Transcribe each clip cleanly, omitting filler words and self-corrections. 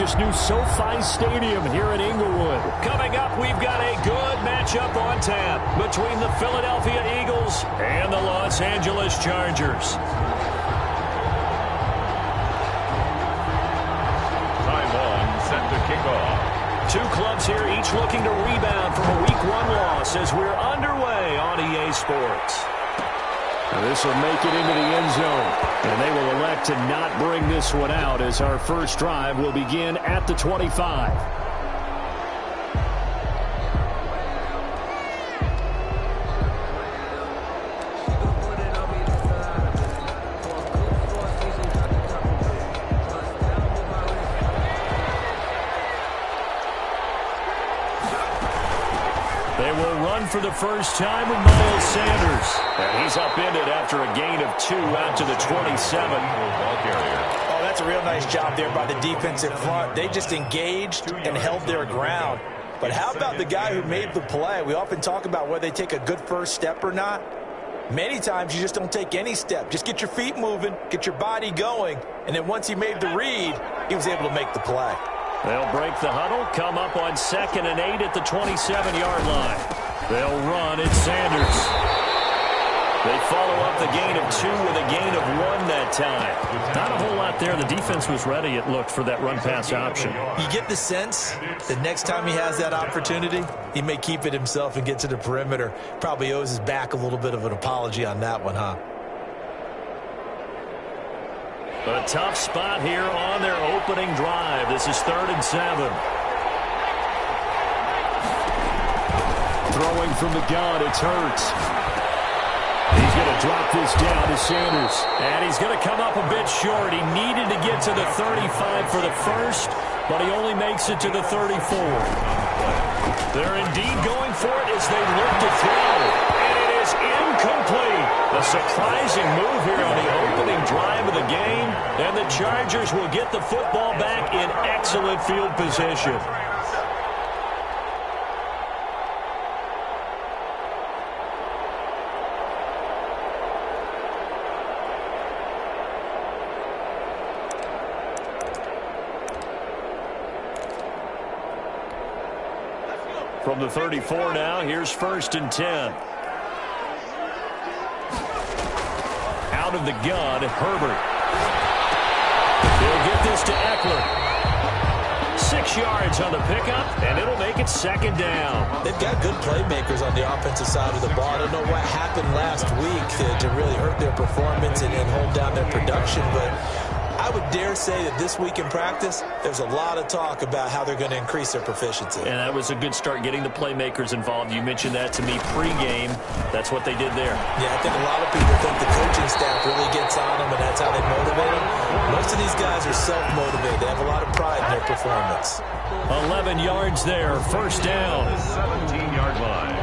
prestigious new SoFi Stadium here in Inglewood. Coming up, we've got a good matchup on tap between the Philadelphia Eagles and the Los Angeles Chargers. Time on, set to kick off. Two clubs here, each looking to rebound from a Week 1 loss as we're underway on EA Sports. This will make it into the end zone, and they will elect to not bring this one out as our first drive will begin at the 25. They will run for the first time with Miles Sanders. And he's upended after a gain of 2 out to the 27. Oh, that's a real nice job there by the defensive front. They just engaged and held their ground. But how about the guy who made the play? We often talk about whether they take a good first step or not. Many times you just don't take any step. Just get your feet moving, get your body going, and then once he made the read, he was able to make the play. They'll break the huddle, come up on 2nd and 8 at the 27-yard line. They'll run. It's Sanders. They follow up the gain of 2 with a gain of 1 that time. Not a whole lot there. The defense was ready, it looked, for that run-pass option. You get the sense that next time he has that opportunity, he may keep it himself and get to the perimeter. Probably owes his back a little bit of an apology on that one, huh? A tough spot here on their opening drive. This is 3rd and 7. Throwing from the gun, it's Hurts. He's going to drop this down to Sanders. And he's going to come up a bit short. He needed to get to the 35 for the first, but he only makes it to the 34. They're indeed going for it as they look to throw. And it is incomplete. A surprising move here on the opening drive of the game. And the Chargers will get the football back in excellent field position. From the 34 now, here's 1st and 10. Out of the gun, Herbert. He'll get this to Eckler. 6 yards on the pickup, and it'll make it 2nd down. They've got good playmakers on the offensive side of the ball. I don't know what happened last week to really hurt their performance and hold down their production, but I would dare say that this week in practice, there's a lot of talk about how they're going to increase their proficiency. And that was a good start, getting the playmakers involved. You mentioned that to me pregame. That's what they did there. Yeah, I think a lot of people think the coaching staff really gets on them, and that's how they motivate them. Most of these guys are self-motivated. They have a lot of pride in their performance. 11 yards there, 1st down. 17-yard line.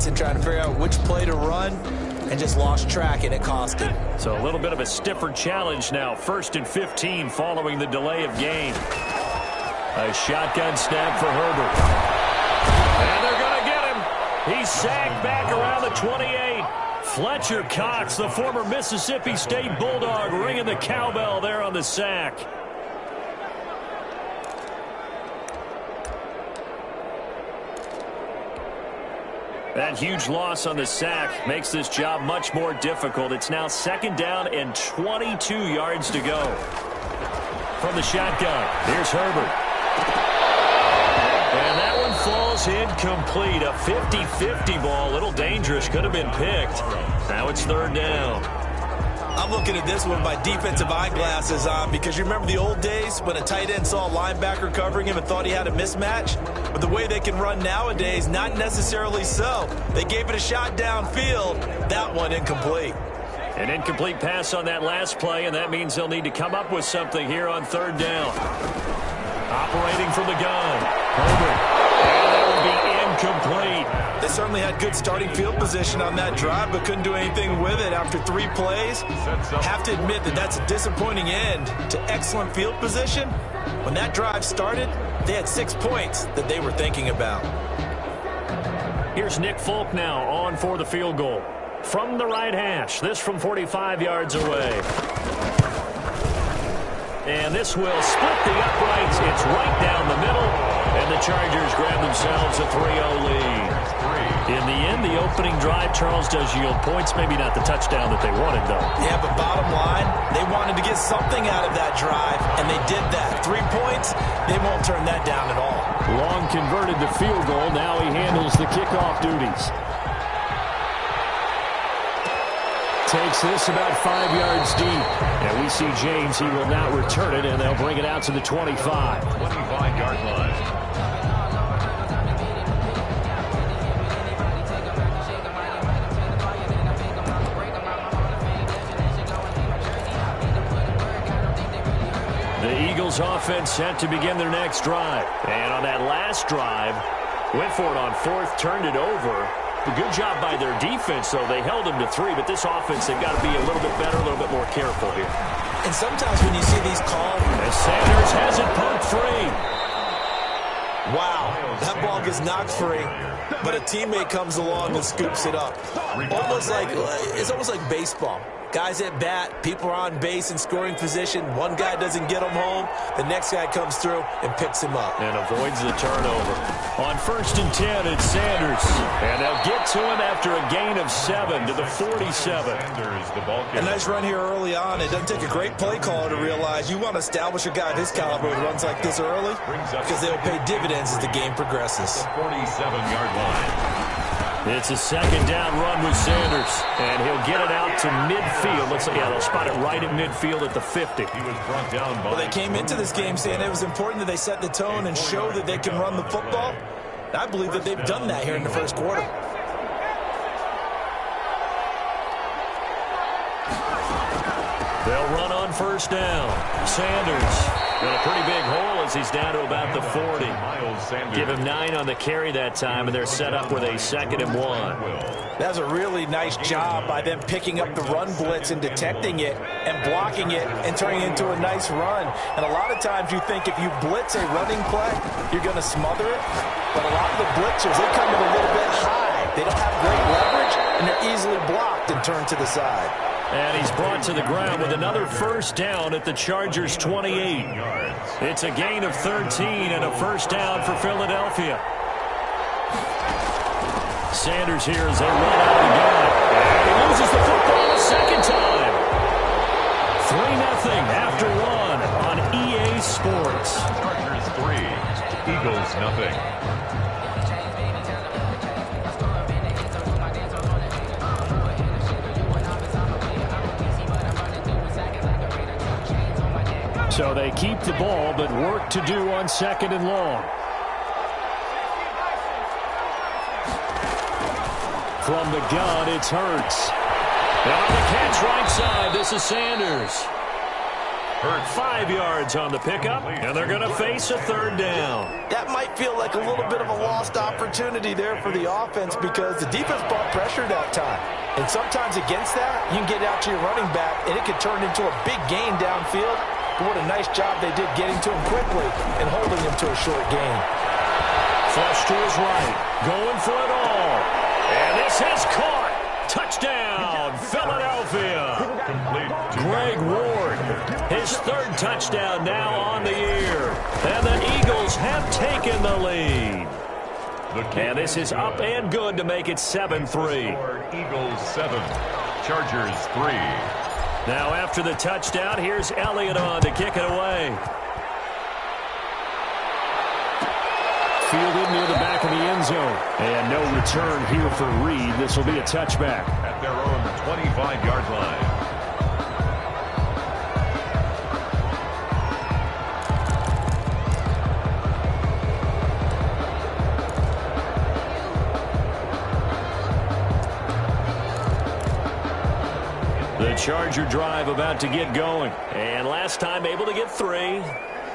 And trying to figure out which play to run, and just lost track, and it cost him. So a little bit of a stiffer challenge now. 1st and 15 following the delay of game. A shotgun snap for Herbert. And they're going to get him. He's sagged back around the 28. Fletcher Cox, the former Mississippi State Bulldog, ringing the cowbell there on the sack. That huge loss on the sack makes this job much more difficult. It's now 2nd down and 22 yards to go. From the shotgun, here's Herbert. And that one falls incomplete. A 50-50 ball, a little dangerous, could have been picked. Now it's 3rd down. I'm looking at this one with my defensive eyeglasses on, because you remember the old days when a tight end saw a linebacker covering him and thought he had a mismatch? But the way they can run nowadays, not necessarily so. They gave it a shot downfield. That one incomplete. An incomplete pass on that last play, and that means they'll need to come up with something here on third down. Operating from the gun. Herbert. And that will be incomplete. They certainly had good starting field position on that drive, but couldn't do anything with it after 3 plays. Have to admit that that's a disappointing end to excellent field position. When that drive started, they had 6 points that they were thinking about. Here's Nick Folk now on for the field goal. From the right hash, this from 45 yards away. And this will split the uprights. It's right down the middle. And the Chargers grab themselves a 3-0 lead. In the end, the opening drive, Charles, does yield points. Maybe not the touchdown that they wanted, though. Yeah, but bottom line, they wanted to get something out of that drive, and they did that. 3 points, they won't turn that down at all. Long converted the field goal. Now he handles the kickoff duties. Takes this about 5 yards deep. And we see James. He will not return it, and they'll bring it out to the 25. 25-yard line. The Eagles offense set to begin their next drive. And on that last drive, went for it on 4th, turned it over. A good job by their defense, though. They held them to 3, but this offense, they've got to be a little bit better, a little bit more careful here. And sometimes when you see these calls, as Sanders has it pumped free. Wow, that ball gets knocked free, but a teammate comes along and scoops it up. It's almost like baseball. Guys at bat, people are on base in scoring position. One guy doesn't get him home. The next guy comes through and picks him up. And avoids the turnover. On 1st and 10, it's Sanders. And they'll get to him after a gain of 7 to the 47. A nice run here early on. It doesn't take a great play caller to realize you want to establish a guy of his caliber who runs like this early because they'll pay dividends as the game progresses. 47-yard line. It's a 2nd down run with Sanders, and he'll get it out to midfield. They'll spot it right at midfield at the 50. He was brought down by... Well, they came into this game saying it was important that they set the tone and show that they can run the football. I believe that they've done that here in the first quarter. They'll run on 1st down. Sanders in a pretty big hole as he's down to about the 40. Give him 9 on the carry that time, and they're set up with a 2nd and 1. That's a really nice job by them picking up the run blitz and detecting it and blocking it and turning it into a nice run. And a lot of times you think if you blitz a running play, you're going to smother it. But a lot of the blitzers, they come in a little bit high. They don't have great leverage, and they're easily blocked and turned to the side. And he's brought to the ground with another 1st down at the Chargers' 28. It's a gain of 13 and a 1st down for Philadelphia. Sanders here as they run out of the gun. And he loses the football a 2nd time. 3-0 after 1 on EA Sports. Chargers 3, Eagles nothing. So they keep the ball, but work to do on 2nd and long. From the gun, it's Hurts. And on the catch right side, this is Sanders. Hurts 5 yards on the pickup, and they're going to face a 3rd down. That might feel like a little bit of a lost opportunity there for the offense because the defense brought pressure that time. And sometimes against that, you can get out to your running back, and it could turn into a big gain downfield. But what a nice job they did getting to him quickly and holding him to a short gain. Flush to his right, going for it all. And this is caught. Touchdown, Philadelphia. Greg Ward, his 3rd touchdown now on the year. And the Eagles have taken the lead. And this is up and good to make it 7-3. Eagles 7, Chargers 3. Now after the touchdown, here's Elliott on to kick it away. Fielded near the back of the end zone. And no return here for Reed. This will be a touchback. At their own 25-yard line. The Charger drive about to get going. And last time able to get 3.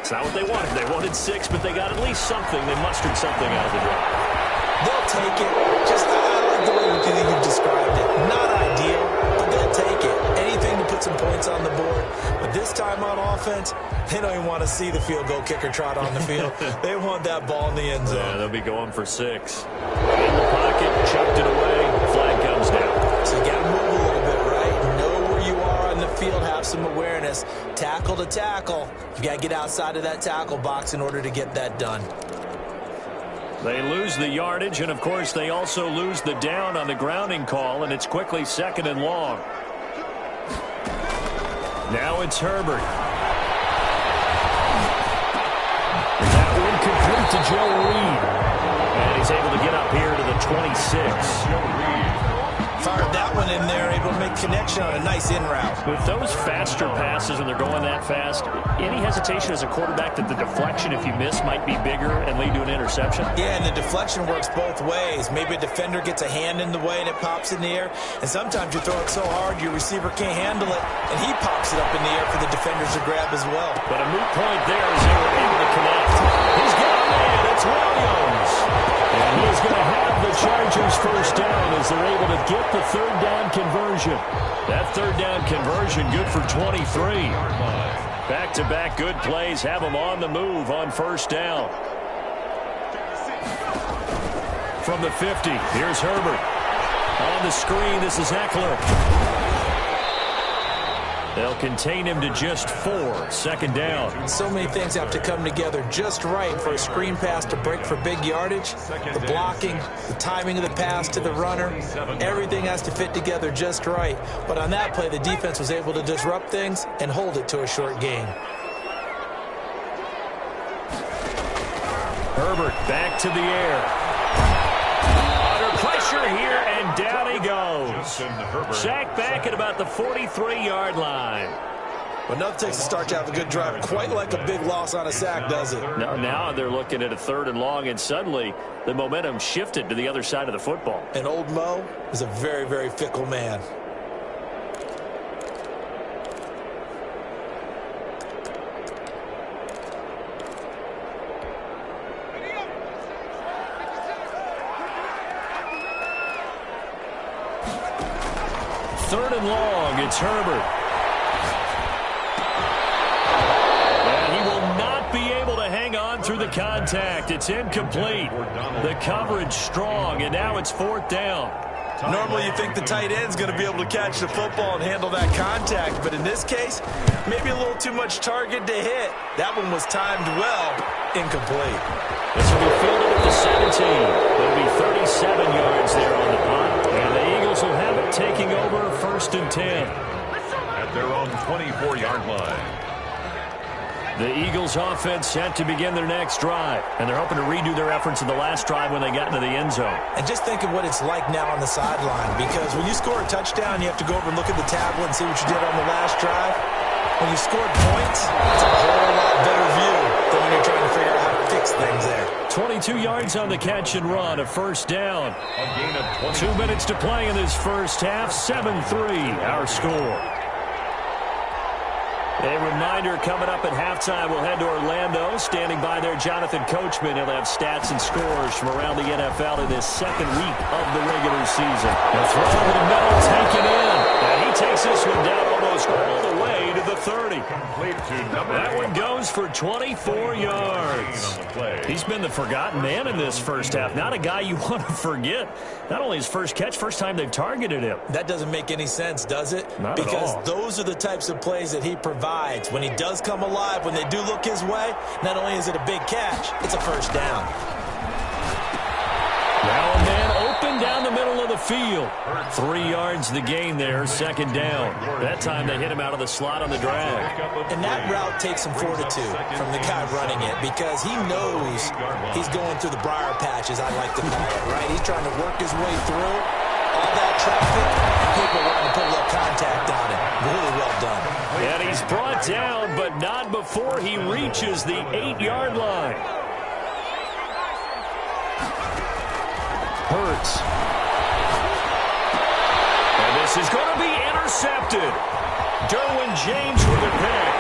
It's not what they wanted. They wanted 6, but they got at least something. They mustered something out of the drive. They'll take it. Just, I like the way you described it. Not ideal, but they'll take it. Anything to put some points on the board. But this time on offense, they don't even want to see the field goal kicker trot on the field. They want that ball in the end zone. Yeah, they'll be going for 6. In the pocket, chucked it away. Flag comes down. So you got to move a little bit, right? Know where you are on the field. Have some awareness. Tackle to tackle. You got to get outside of that tackle box in order to get that done. They lose the yardage, and, of course, they also lose the down on the grounding call, and it's quickly 2nd and long. Now it's Herbert. That one complete to Joe Reed. And he's able to get up here to the 26. Fired that one in there, able to make connection on a nice in route. With those faster passes, when they're going that fast, any hesitation as a quarterback that the deflection, if you miss, might be bigger and lead to an interception? Yeah, and the deflection works both ways. Maybe a defender gets a hand in the way and it pops in the air. And sometimes you throw it so hard your receiver can't handle it, and he pops it up in the air for the defenders to grab as well. But a moot point there as they were able to connect. He's got a man. It's Williams. And he's going to have the Chargers first down as they're able to get the 3rd down conversion. That 3rd down conversion good for 23. Back-to-back good plays have them on the move on 1st down. From the 50, here's Herbert. On the screen, this is Eckler. They'll contain him to just 4. 2nd down. So many things have to come together just right for a screen pass to break for big yardage. The blocking, the timing of the pass to the runner, everything has to fit together just right. But on that play, the defense was able to disrupt things and hold it to a short gain. Herbert back to the air. Under pressure here, and down he goes. Sacked back at about the 43-yard line. But nothing takes a start to have a good drive, quite like a big loss on a sack, does it? Now they're looking at a 3rd and long, and suddenly the momentum shifted to the other side of the football. And old Mo is a very, very fickle man. Third and long, it's Herbert. And he will not be able to hang on through the contact. It's incomplete. The coverage strong, and now it's 4th down. Normally you think the tight end's going to be able to catch the football and handle that contact, but in this case, maybe a little too much target to hit. That one was timed well, incomplete. This will be fielded at the 17. It'll be 37 yards there on the punt, and the Eagles will have it taking over 1st and 10. At their own 24-yard line. The Eagles offense set to begin their next drive, and they're hoping to redo their efforts in the last drive when they got into the end zone. And just think of what it's like now on the sideline, because when you score a touchdown, you have to go over and look at the tablet and see what you did on the last drive. When you scored points, it's a whole lot better view than when you're trying to figure out how to fix things there. 22 yards on the catch and run, a 1st down. A gain of 20. 2 minutes to play in this first half, 7-3 our score. A reminder coming up at halftime, we'll head to Orlando. Standing by there, Jonathan Coachman. He'll have stats and scores from around the NFL in this 2nd week of the regular season. The throw over the middle, taken in. And he takes this one down almost all the way to the 30. That one goes for 24 yards. He's been the forgotten man in this first half. Not a guy you want to forget. Not only his first catch, first time they've targeted him. That doesn't make any sense, does it? Not at all. Because those are the types of plays that he provides. When he does come alive, when they do look his way, not only is it a big catch, it's a 1st down. Now a man open down the middle of the field. 3 yards the gain there, 2nd down. That time they hit him out of the slot on the drag. And that route takes some fortitude from the guy running it, because he knows he's going through the briar patches, I like to call it, right? He's trying to work his way through all that traffic, and people want to put a little contact on it. Really well done. And he's brought down, but not before he reaches the 8-yard line. Hurts. And this is going to be intercepted. intercepted. Derwin James with a pick.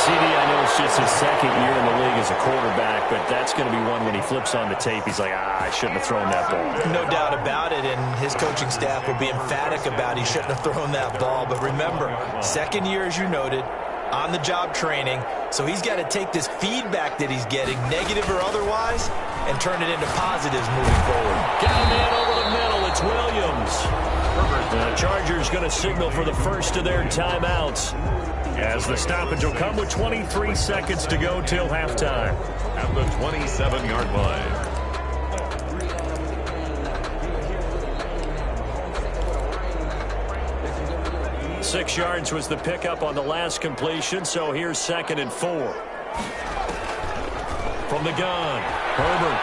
CD, I know it's just his second year in the league as a quarterback, but that's going to be one when he flips on the tape, he's like, I shouldn't have thrown that ball. No doubt about it, and his coaching staff will be emphatic about he shouldn't have thrown that ball. But remember, second year, as you noted, on-the-job training, so he's got to take this feedback that he's getting, negative or otherwise, and turn it into positives moving forward. Got a man over the middle. It's Williams. The Chargers going to signal for the first of their timeouts, as the stoppage will come with 23 seconds to go till halftime. At the 27-yard line. 6 yards was the pickup on the last completion, so here's 2nd and 4. From the gun, Herbert.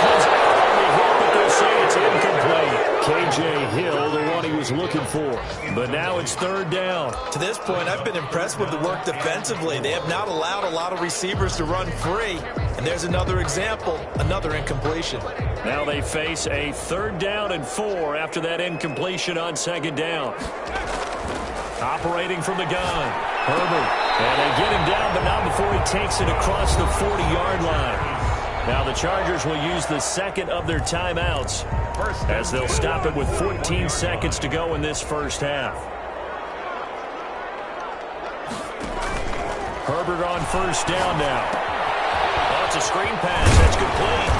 Comes out on the hit, but they'll say it's incomplete. K.J. Hill, the one he was looking for. But now it's 3rd down. To this point, I've been impressed with the work defensively. They have not allowed a lot of receivers to run free. And there's another example, another incompletion. Now they face a 3rd down and 4 after that incompletion on 2nd down. Operating from the gun, Herbert. And they get him down, but not before he takes it across the 40-yard line. Now the Chargers will use the 2nd of their timeouts, as they'll stop it with 14 seconds to go in this first half. Herbert on 1st down now. Oh, it's a screen pass. That's complete.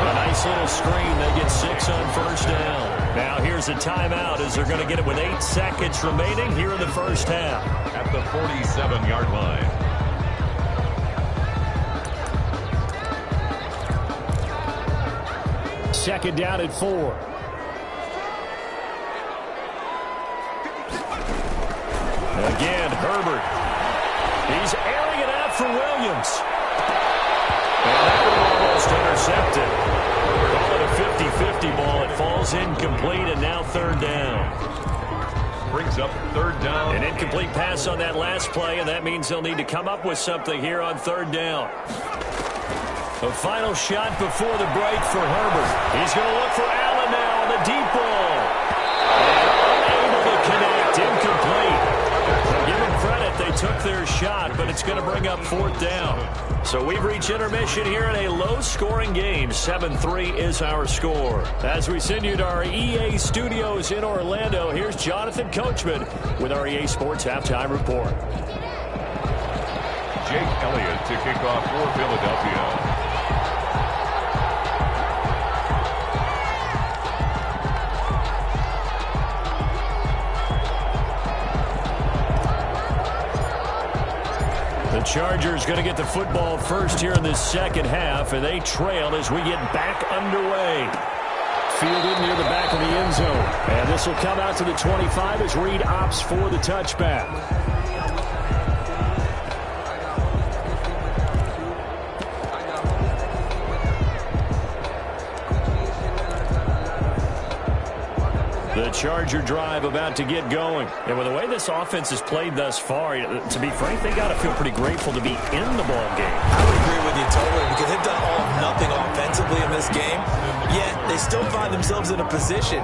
A nice little screen. They get 6 on 1st down. Now here's a timeout, as they're going to get it with 8 seconds remaining here in the first half. At the 47-yard line. 2nd down at 4. Again, Herbert. He's airing it out for Williams. And that one almost intercepted. Call it a 50-50 ball. It falls incomplete, and now 3rd down. Brings up 3rd down. An incomplete pass on that last play, and that means they'll need to come up with something here on 3rd down. A final shot before the break for Herbert. He's going to look for Allen now on the deep ball. And unable to connect. Incomplete. Well, give them credit. They took their shot, but it's going to bring up 4th down. So we've reached intermission here in a low-scoring game. 7-3 is our score. As we send you to our EA studios in Orlando, here's Jonathan Coachman with our EA Sports Halftime Report. Jake Elliott to kick off for Philadelphia. The Chargers going to get the football first here in this second half, and they trail as we get back underway. Fielded near the back of the end zone. And this will come out to the 25 as Reed opts for the touchback. The Charger drive about to get going. And with the way this offense has played thus far, to be frank, they got to feel pretty grateful to be in the ball game. I would agree with you totally, because they've done all or nothing offensively in this game, yet they still find themselves in a position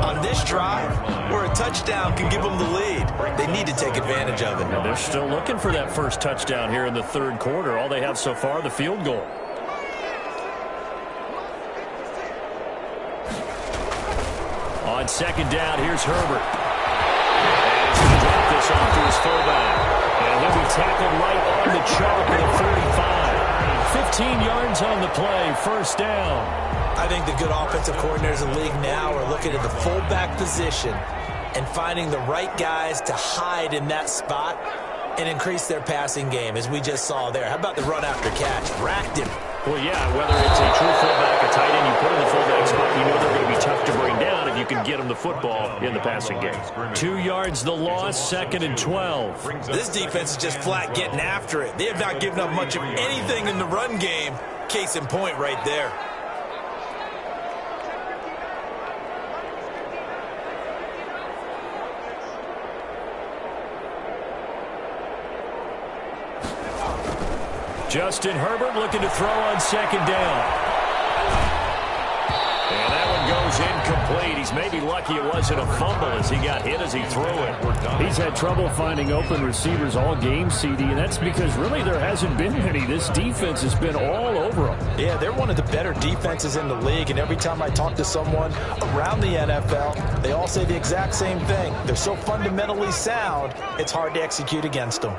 on this drive where a touchdown can give them the lead. They need to take advantage of it. And they're still looking for that first touchdown here in the 3rd quarter. All they have so far, the field goal. On 2nd down, here's Herbert. And he's going to drop this off to his fullback. And he'll be tackled right on the chalk at the 45. 15 yards on the play, 1st down. I think the good offensive coordinators in the league now are looking at the fullback position and finding the right guys to hide in that spot and increase their passing game, as we just saw there. How about the run after catch? Racked him. Well, yeah, whether it's a true fullback, a tight end, you put in the fullback spot, you know they're going to be tough to bring down if you can get them the football in the passing game. 2 yards the loss, 2nd and 12. This defense is just flat getting after it. They have not given up much of anything in the run game. Case in point right there. Justin Herbert looking to throw on 2nd down. And that one goes incomplete. incomplete. He's maybe lucky it wasn't a fumble as he got hit as he threw it. He's had trouble finding open receivers all game, CD, and that's because really there hasn't been many. This defense has been all over them. Yeah, they're one of the better defenses in the league, and every time I talk to someone around the NFL, they all say the exact same thing. They're so fundamentally sound, it's hard to execute against them.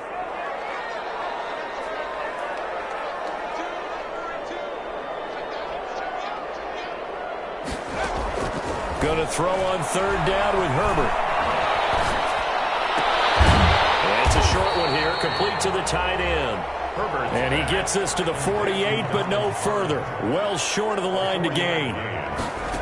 Going to throw on third down with Herbert. And it's a short one here, complete to the tight end. Herbert. And he gets this to the 48, but no further. Well short of the line to gain.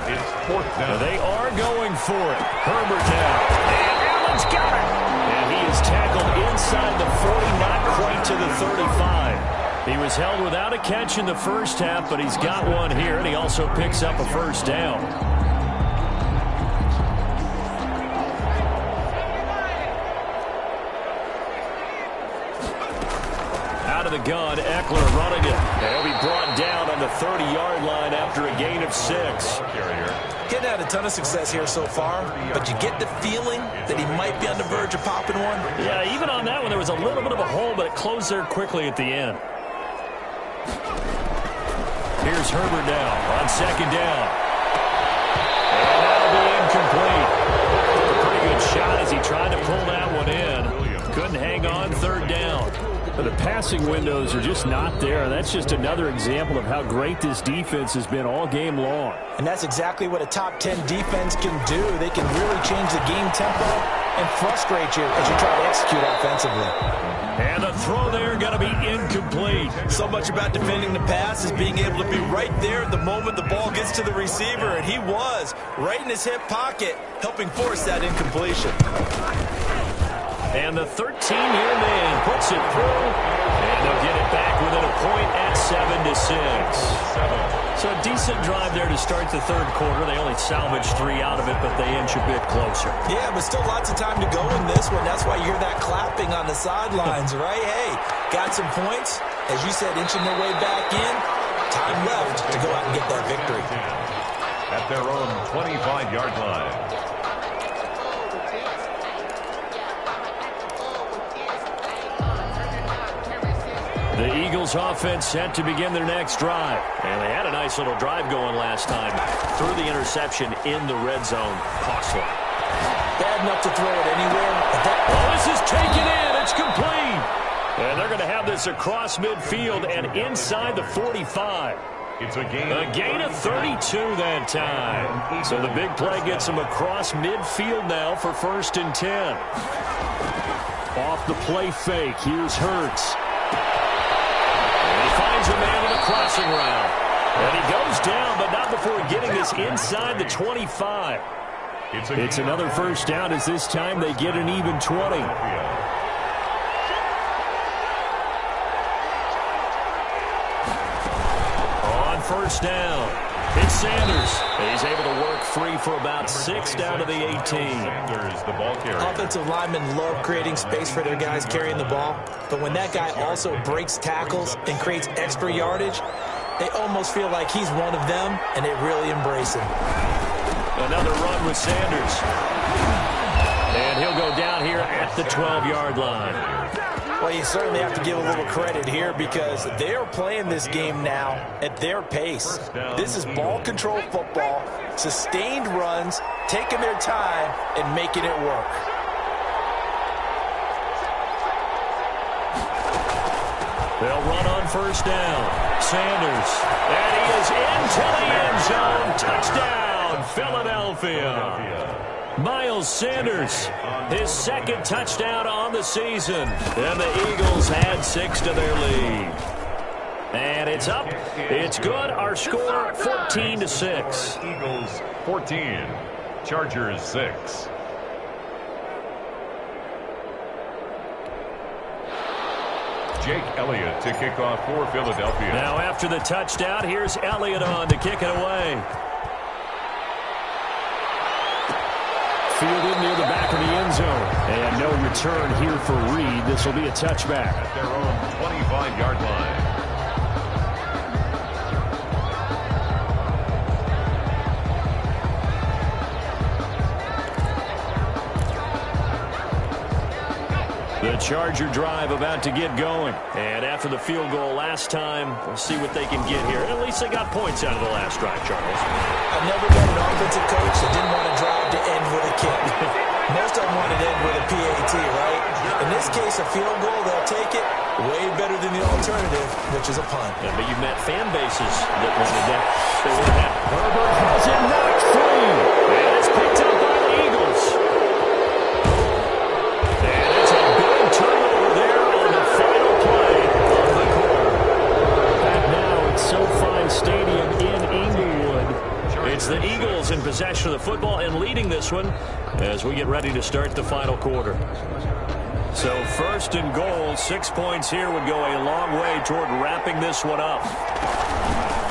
It's fourth down. They are going for it. Herbert now. And Allen's got it. And he is tackled inside the 40, not quite to the 35. He was held without a catch in the first half, but he's got one here, and he also picks up a first down. Out of the gun, Eckler running it. He'll be brought down on the 30-yard line after a gain of 6. Getting had a ton of success here so far, but you get the feeling that he might be on the verge of popping one. Yeah, even on that one, there was a little bit of a hole, but it closed there quickly at the end. Here's Herbert now on second down. And that'll be incomplete. A pretty good shot as he tried to pull that one in. Couldn't hang on, third down. The passing windows are just not there. That's just another example of how great this defense has been all game long. And that's exactly what a top 10 defense can do. They can really change the game tempo and frustrate you as you try to execute offensively. And the throw there going to be incomplete. So much about defending the pass is being able to be right there at the moment the ball gets to the receiver, and he was right in his hip pocket, helping force that incompletion. And the 13-year man puts it through, and they'll get it back within a point at 7-6. So a decent drive there to start the third quarter. They only salvaged 3 out of it, but they inch a bit closer. Yeah, but still lots of time to go in this one. That's why you hear that clapping on the sidelines, right? Hey, got some points. As you said, inching their way back in. Time left to go out and get that victory. At their own 25-yard line. The Eagles offense set to begin their next drive. And they had a nice little drive going last time. Threw the interception in the red zone. Costly. Bad enough to throw it anywhere. Oh, this is taken in. It's complete. And they're going to have this across midfield and inside the 45. It's a gain of 32 that time. So the big play gets them across midfield now for 1st and 10. Off the play fake. Here's Hurts. Finds a man in a crossing route. And he goes down, but not before getting this inside the 25. It's another first down as this time they get an even 20. On first down, it's Sanders. He's able to work free for about 6 down to the 18. Sanders, the ball carrier. Offensive linemen love creating space for their guys carrying the ball, but when that guy also breaks tackles and creates extra yardage, they almost feel like he's one of them, and they really embrace him. Another run with Sanders. And he'll go down here at the 12-yard line. Well, you certainly have to give a little credit here because they're playing this game now at their pace. This is ball control football, sustained runs, taking their time and making it work. They'll run on first down. Sanders. And he is into the end zone. Touchdown, Philadelphia. Miles Sanders, his 2nd touchdown on the season. And the Eagles add 6 to their lead. And it's up. It's good. Our score, 14-6. Eagles 14, Chargers 6. Jake Elliott to kick off for Philadelphia. Now after the touchdown, here's Elliott on to kick it away. Fielded near the back of the end zone. And no return here for Reed. This will be a touchback. At their own 25-yard line. The Charger drive about to get going. And after the field goal last time, we'll see what they can get here. At least they got points out of the last drive, Charles. I've never met an offensive coach that didn't want to drive to end with a kick. Most of them want to end with a PAT, right? In this case, a field goal, they'll take it. Way better than the alternative, which is a punt. Yeah, but you've met fan bases that wanted that. Herbert has it knocked free. And it's picked up by the Eagles. And it's a big turnover there on the final play of the quarter. Back now at SoFi Stadium in Inglewood. It's the Eagles in possession of the football and leading this one as we get ready to start the final quarter. So first and goal, 6 points here would go a long way toward wrapping this one up.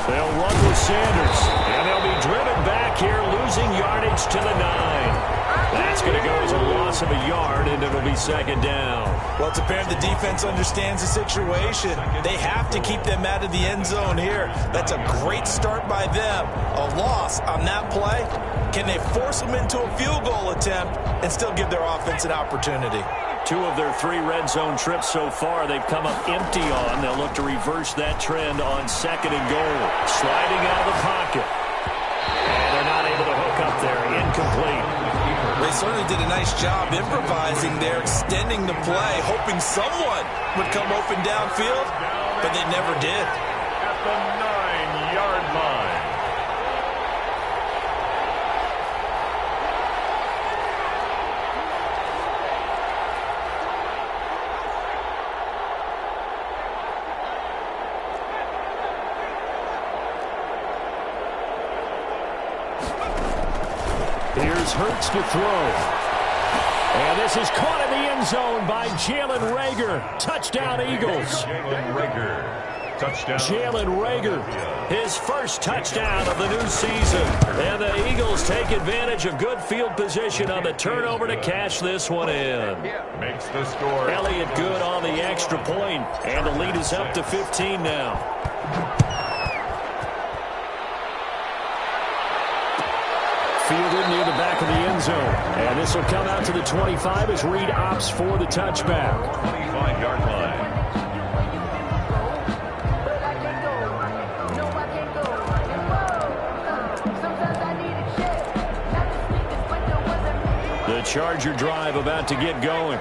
They'll run with Sanders, and they'll be driven back here, losing yardage to the 9. That's going to go as a loss of a yard, and it'll be second down. Well, it's apparent the defense understands the situation. They have to keep them out of the end zone here. That's a great start by them. A loss on that play. Can they force them into a field goal attempt and still give their offense an opportunity? 2 of their 3 red zone trips so far they've come up empty on. They'll look to reverse that trend on second and goal. Sliding out of the pocket. And they're not able to hook up there. Incomplete. They certainly did a nice job improvising there, extending the play, hoping someone would come open downfield, but they never did. At the 9-yard line. Here's Hurts to throw. And this is caught in the end zone by Jalen Reagor. Touchdown, Eagles. Jalen Reagor. Touchdown. Jalen Reagor, his first touchdown of the new season. And the Eagles take advantage of good field position on the turnover to cash this one in. Makes the score. Elliott good on the extra point, and the lead is up to 15 now. Fielded near the back of the end zone. And this will come out to the 25 as Reed opts for the touchback. 25-yard line. The Charger drive about to get going.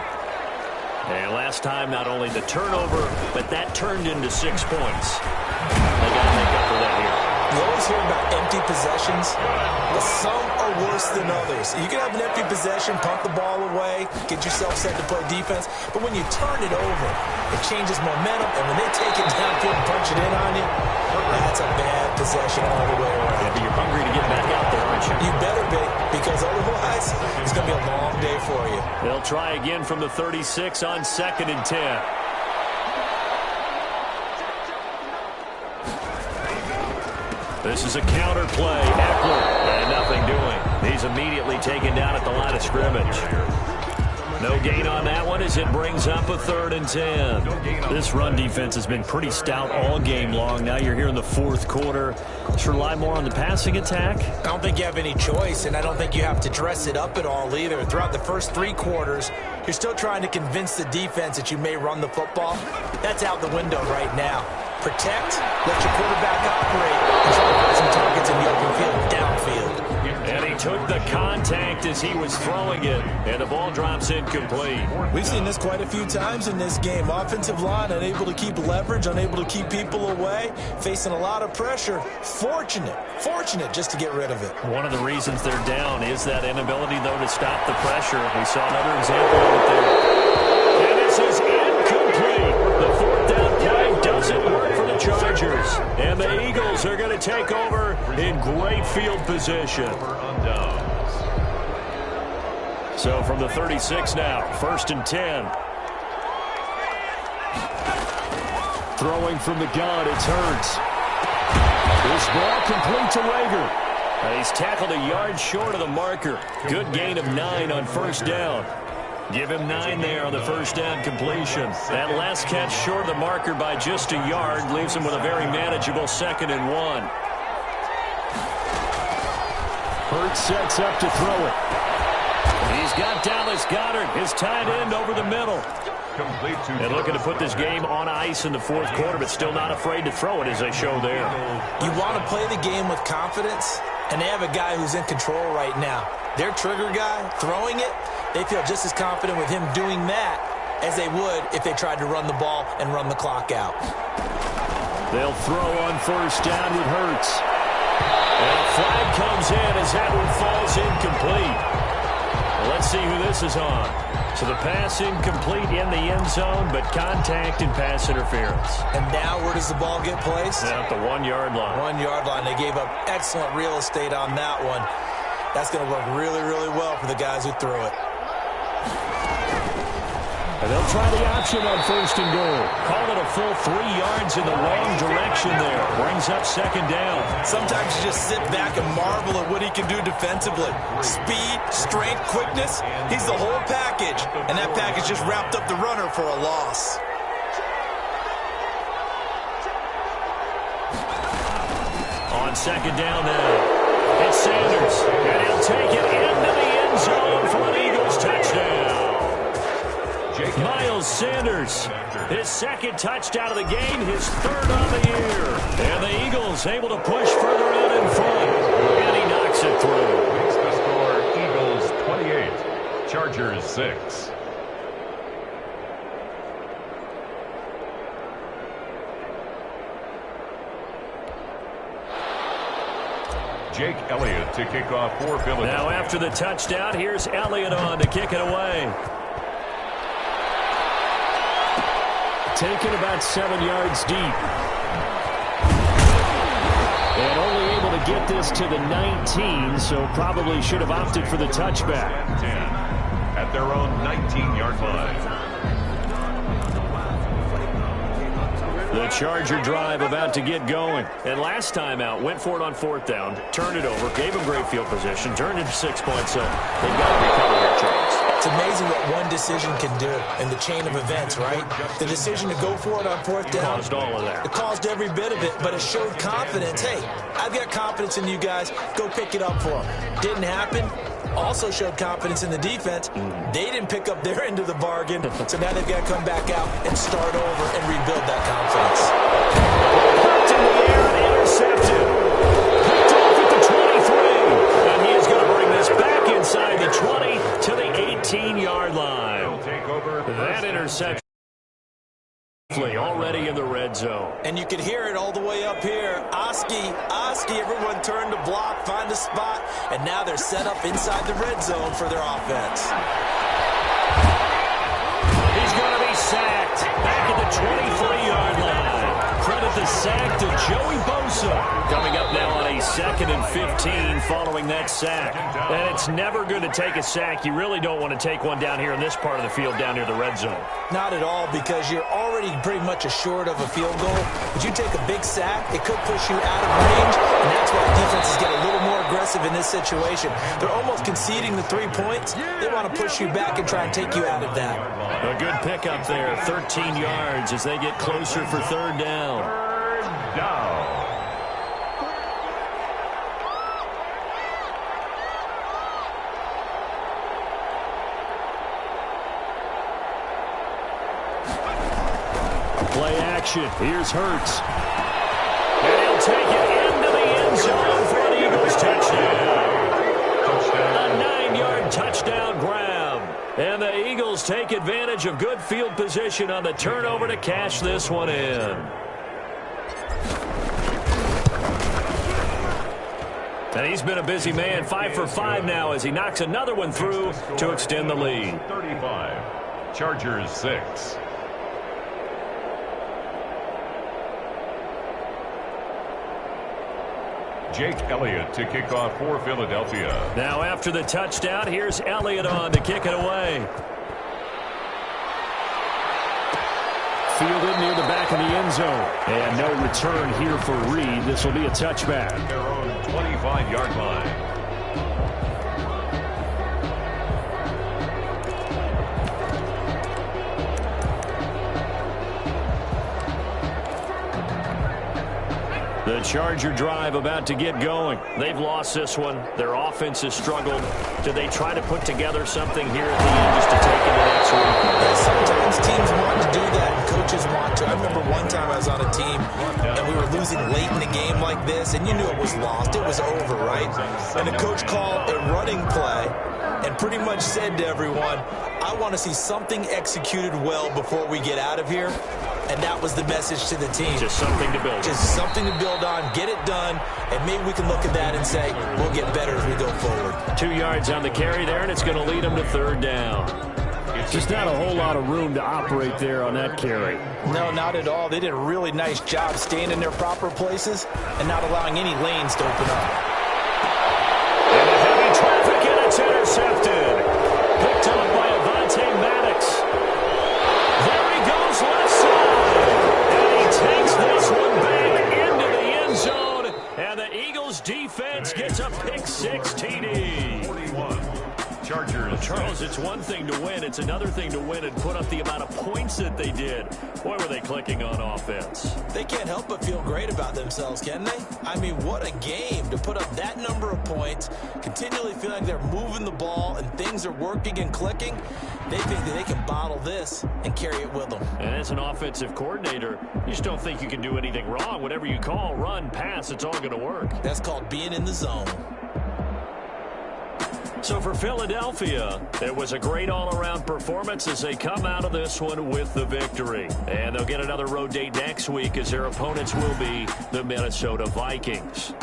And last time, not only the turnover, but that turned into 6 points. They got to make up for that here. You always hear about empty possessions, but some are worse than others. You can have an empty possession, pump the ball away, get yourself set to play defense, but when you turn it over, it changes momentum, and when they take it downfield and punch it in on you, that's a bad possession all the way around. Yeah, but you're hungry to get back out there, aren't you? You better be, because otherwise, it's going to be a long day for you. They'll try again from the 36 on 2nd and 10. This is a counter play. Eckler, and nothing doing. He's immediately taken down at the line of scrimmage. No gain on that one as it brings up a 3rd and 10. This run defense has been pretty stout all game long. Now you're here in the 4th quarter. Just rely more on the passing attack. I don't think you have any choice, and I don't think you have to dress it up at all either. Throughout the first 3 quarters, you're still trying to convince the defense that you may run the football. That's out the window right now. Protect, let your quarterback operate, and try to put some targets in the open field, downfield. And he took the contact as he was throwing it, and the ball drops incomplete. We've seen this quite a few times in this game. Offensive line unable to keep leverage, unable to keep people away, facing a lot of pressure. Fortunate just to get rid of it. One of the reasons they're down is that inability, though, to stop the pressure. We saw another example of it there. And this is incomplete. The 4th down play doesn't work for the Chargers. And the Eagles are going to take over in great field position. So from the 36 now, 1st and 10. Throwing from the gun, it's Hurts. This ball complete to Reagor. He's tackled a yard short of the marker. Good gain of 9 on 1st down. Give him 9 there on the 1st down completion. That last catch short of the marker by just a yard leaves him with a very manageable 2nd and 1. Hurts sets up to throw it. He's got Dallas Goedert, his tight end, over the middle. Complete to And looking to put this game on ice in the fourth quarter, but still not afraid to throw it, as they show there. You want to play the game with confidence, and they have a guy who's in control right now. Their trigger guy, throwing it, they feel just as confident with him doing that as they would if they tried to run the ball and run the clock out. They'll throw on first down with Hurts. And a flag comes in as that one falls incomplete. Well, let's see who this is on. So the pass incomplete in the end zone, but contact and pass interference. And now where does the ball get placed? At the 1-yard line. 1-yard line. They gave up excellent real estate on that one. That's going to work really, really well for the guys who threw it. And they'll try the option on first and goal. Call it a full 3 yards in the wrong direction there. Brings up second down. Sometimes you just sit back and marvel at what he can do defensively. Speed, strength, quickness. He's the whole package. And that package just wrapped up the runner for a loss. On second down now, it's Sanders. And he'll take it into the end zone for an Eagles touchdown. Miles Sanders, his second touchdown of the game, his third on the year. And the Eagles able to push further out in front. And he knocks it through. Makes the score Eagles 28, Chargers 6. Jake Elliott to kick off for Philadelphia. Now after the touchdown, here's Elliott on to kick it away. Taken about 7 yards deep. And only able to get this to the 19, so probably should have opted for the touchback. 10 at their own 19-yard line. The Charger drive about to get going. And last time out, went for it on fourth down, turned it over, gave them great field position, turned into 6 points, so they've got to recover their Chargers. It's amazing what one decision can do in the chain of events, right? The decision to go for it on fourth down. Caused all of that. It caused every bit of it, but it showed confidence. Hey, I've got confidence in you guys. Go pick it up for them. Didn't happen. Also showed confidence in the defense. They didn't pick up their end of the bargain, so now they've got to come back out and start over and rebuild that confidence. Popped in the air and intercepted. Picked off at the 23. And he is going to bring this back inside the 20 to the 18-yard line. That interception already in the red zone. And you could hear it all the way up here. Oski, everyone turned to block, find a spot, and now they're set up inside the red zone for their offense. He's going to be sacked back at the 23-yard line. Credit the sack to Joey Bosa. Coming up now on a 2nd and 15 following that sack. And it's never good to take a sack. You really don't want to take one down here in this part of the field down near the red zone. Not at all, because you're already pretty much assured of a field goal. But you take a big sack, it could push you out of range, and that's why defenses get a little more aggressive in this situation. They're almost conceding the 3 points. They want to push you back and try and take you out of that. A good pickup there, 13 yards as they get closer for third down. Third down. Play action. Here's Hurts. And he'll take it into the end zone for an Eagles touchdown. A 9-yard touchdown grab. And the Eagles take advantage of good field position on the turnover to cash this one in. And he's been a busy man, 5 for 5 now as he knocks another one through to extend the lead. 35, Chargers 6. Jake Elliott to kick off for Philadelphia. Now after the touchdown, here's Elliott on to kick it away. Fielded near the back of the end zone. And no return here for Reed. This will be a touchback. Their own 25-yard line. The Charger drive about to get going. They've lost this one. Their offense has struggled. Do they try to put together something here at the end just to take it to the next week? Sometimes teams pretty much said to everyone, I want to see something executed well before we get out of here. And that was the message to the team. Just something to build on. Just something to build on, get it done, and maybe we can look at that and say, we'll get better as we go forward. 2 yards on the carry there, and it's going to lead them to third down. Just not a whole lot of room to operate there on that carry. No, not at all. They did a really nice job staying in their proper places and not allowing any lanes to open up. And the heavy traffic, and it's intercepted. Picked up by Avonte Maddox. There he goes left side. And he takes this one back into the end zone. And the Eagles defense gets a pick-6 TD. 41. Chargers. Charles, it's one thing to win. It's another thing to win and put up the amount of points that they did. Boy, were they clicking on offense. They can't help but feel great about themselves, can they? I mean, what a game to put up that number of points, continually feel like they're moving the ball and things are working and clicking. They think that they can bottle this and carry it with them. And as an offensive coordinator, you just don't think you can do anything wrong. Whatever you call, run, pass, it's all going to work. That's called being in the zone. So for Philadelphia, it was a great all-around performance as they come out of this one with the victory. And they'll get another road date next week as their opponents will be the Minnesota Vikings.